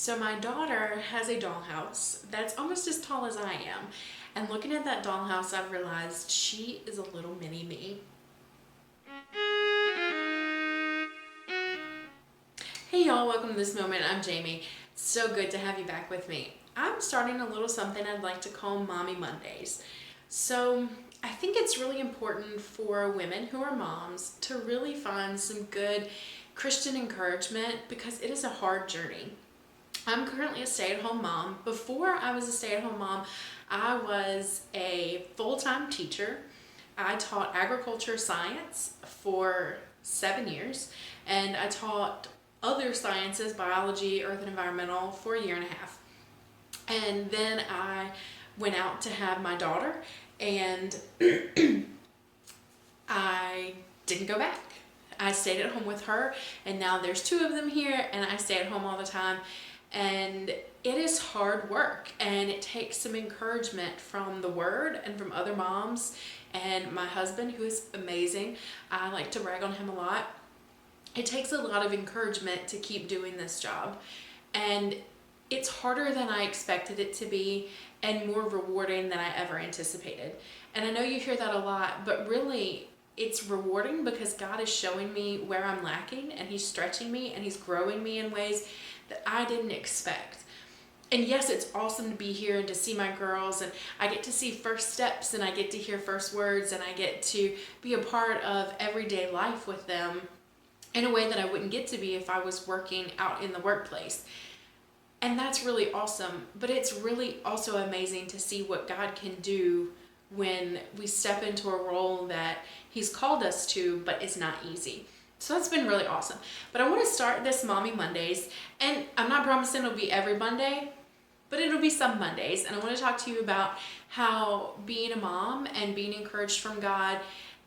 So my daughter has a dollhouse that's almost as tall as I am. And looking at that dollhouse, I've realized she is a little mini me. Hey y'all, welcome to This Moment. I'm Jamie. So good to have you back with me. I'm starting a little something I'd like to call Mommy Mondays. So I think it's really important for women who are moms to really find some good Christian encouragement because it is a hard journey. I'm currently a stay-at-home mom. Before I was a stay-at-home mom, I was a full-time teacher. I taught agriculture science for 7 years, and I taught other sciences, biology, earth and environmental, for a year and a half. And then I went out to have my daughter, and I didn't go back. I stayed at home with her, and now there's two of them here, and I stay at home all the time. And it is hard work, and it takes some encouragement from the Word and from other moms and my husband, who is amazing. I like to brag on him a lot. It takes a lot of encouragement to keep doing this job, and it's harder than I expected it to be and more rewarding than I ever anticipated. And I know you hear that a lot, but really it's rewarding because God is showing me where I'm lacking, and He's stretching me, and He's growing me in ways that I didn't expect. And yes, it's awesome to be here and to see my girls, and I get to see first steps, and I get to hear first words, and I get to be a part of everyday life with them in a way that I wouldn't get to be if I was working out in the workplace. And that's really awesome, but it's really also amazing to see what God can do when we step into a role that He's called us to, but it's not easy. So that's been really awesome. But I want to start this Mommy Mondays, and I'm not promising it'll be every Monday, but it'll be some Mondays. And I want to talk to you about how being a mom and being encouraged from God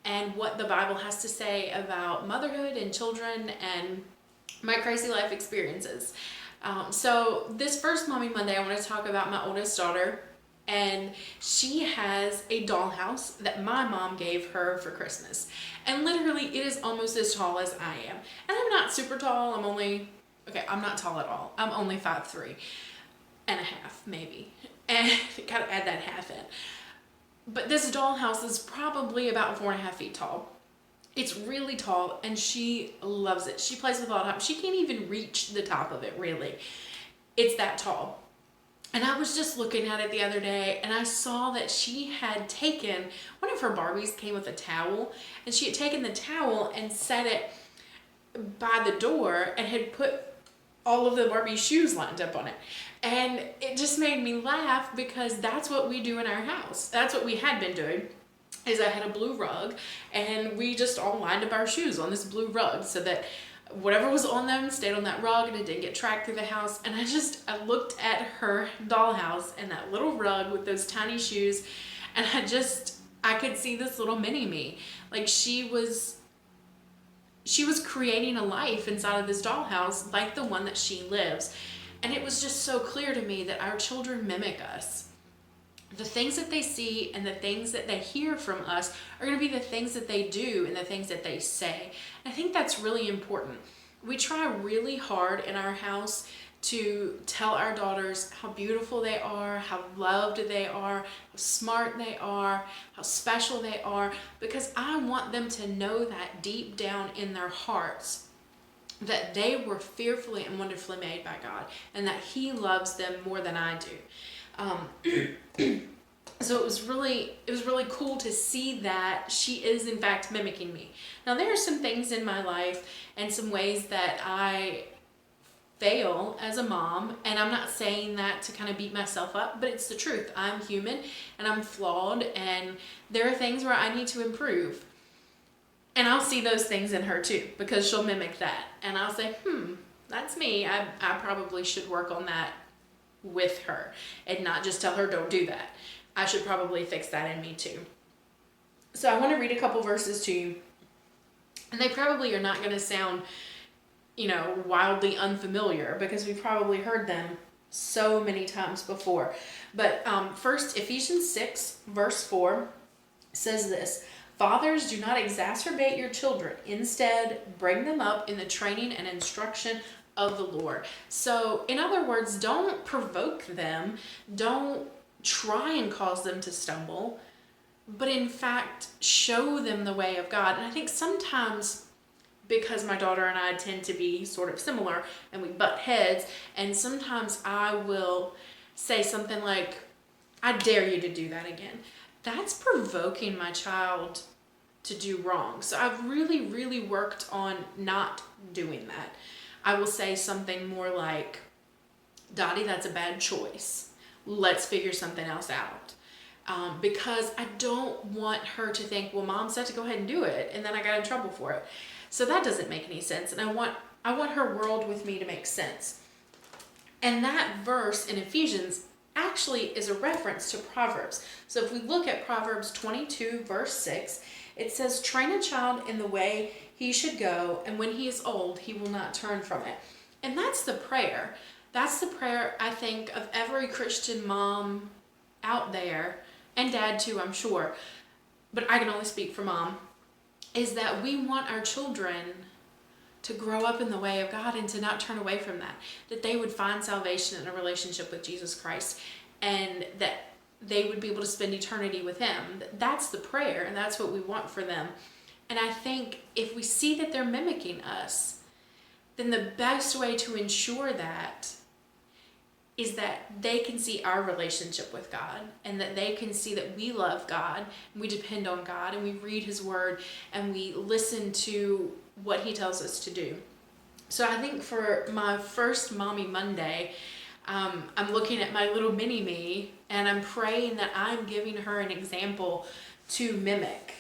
and what the Bible has to say about motherhood and children and my crazy life experiences. So this first Mommy Monday, I want to talk about my oldest daughter. And she has a dollhouse that my mom gave her for Christmas. And literally it is almost as tall as I am. And I'm not super tall. I'm not tall at all. I'm only 5'3" and a half, maybe. And gotta add that half in. But this dollhouse is probably about 4.5 feet tall. It's really tall, and she loves it. She plays with all the time. She can't even reach the top of it, really. It's that tall. And I was just looking at it the other day, and I saw that she had taken, one of her Barbies came with a towel, and she had taken the towel and set it by the door and had put all of the Barbie shoes lined up on it. And it just made me laugh because that's what we do in our house. That's what we had been doing. Is I had a blue rug, and we just all lined up our shoes on this blue rug so that whatever was on them stayed on that rug and it didn't get tracked through the house. And I looked at her dollhouse and that little rug with those tiny shoes, and I could see this little mini me. Like she was creating a life inside of this dollhouse like the one that she lives. And it was just so clear to me that our children mimic us. The things that they see and the things that they hear from us are going to be the things that they do and the things that they say. I think that's really important. We try really hard in our house to tell our daughters how beautiful they are, how loved they are, how smart they are, how special they are, because I want them to know that deep down in their hearts that they were fearfully and wonderfully made by God, and that He loves them more than I do. So it was really cool to see that she is in fact mimicking me. Now there are some things in my life and some ways that I fail as a mom, and I'm not saying that to kind of beat myself up, but it's the truth. I'm human and I'm flawed, and there are things where I need to improve. And I'll see those things in her too, because she'll mimic that. And I'll say, that's me. I probably should work on that with her and not just tell her don't do that. I should probably fix that in me too. So I want to read a couple verses to you. And they probably are not going to sound, wildly unfamiliar because we've probably heard them so many times before. But first, Ephesians 6, verse 4 says this: Fathers, do not exacerbate your children. Instead, bring them up in the training and instruction of the Lord. So in other words, don't provoke them. Don't try and cause them to stumble, but in fact, show them the way of God. And I think sometimes, because my daughter and I tend to be sort of similar and we butt heads, and sometimes I will say something like, I dare you to do that again. That's provoking my child to do wrong. So I've really worked on not doing that. I will say something more like, Dottie, that's a bad choice. Let's figure something else out. Because I don't want her to think, well, mom said to go ahead and do it, and then I got in trouble for it. So that doesn't make any sense. And I want her world with me to make sense. And that verse in Ephesians actually is a reference to Proverbs. So if we look at Proverbs 22, verse 6, it says, train a child in the way he should go, and when he is old, he will not turn from it. And that's the prayer. That's the prayer, I think, of every Christian mom out there, and dad too, I'm sure, but I can only speak for mom, is that we want our children to grow up in the way of God and to not turn away from that they would find salvation in a relationship with Jesus Christ, and that they would be able to spend eternity with him. That's the prayer, and that's what we want for them. And I think if we see that they're mimicking us, then the best way to ensure that is that they can see our relationship with God, and that they can see that we love God, and we depend on God, and we read his word, and we listen to what he tells us to do. So I think for my first Mommy Monday, I'm looking at my little mini me, and I'm praying that I'm giving her an example to mimic.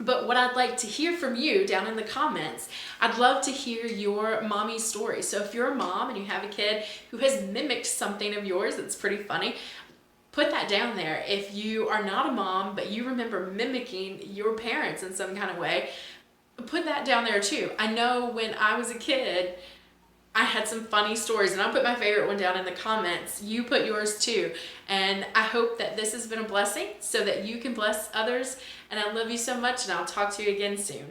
But what I'd like to hear from you down in the comments, I'd love to hear your mommy story. So if you're a mom and you have a kid who has mimicked something of yours that's pretty funny, put that down there. If you are not a mom, but you remember mimicking your parents in some kind of way, put that down there too. I know when I was a kid, I had some funny stories, and I'll put my favorite one down in the comments. You put yours too. And I hope that this has been a blessing so that you can bless others. And I love you so much, and I'll talk to you again soon.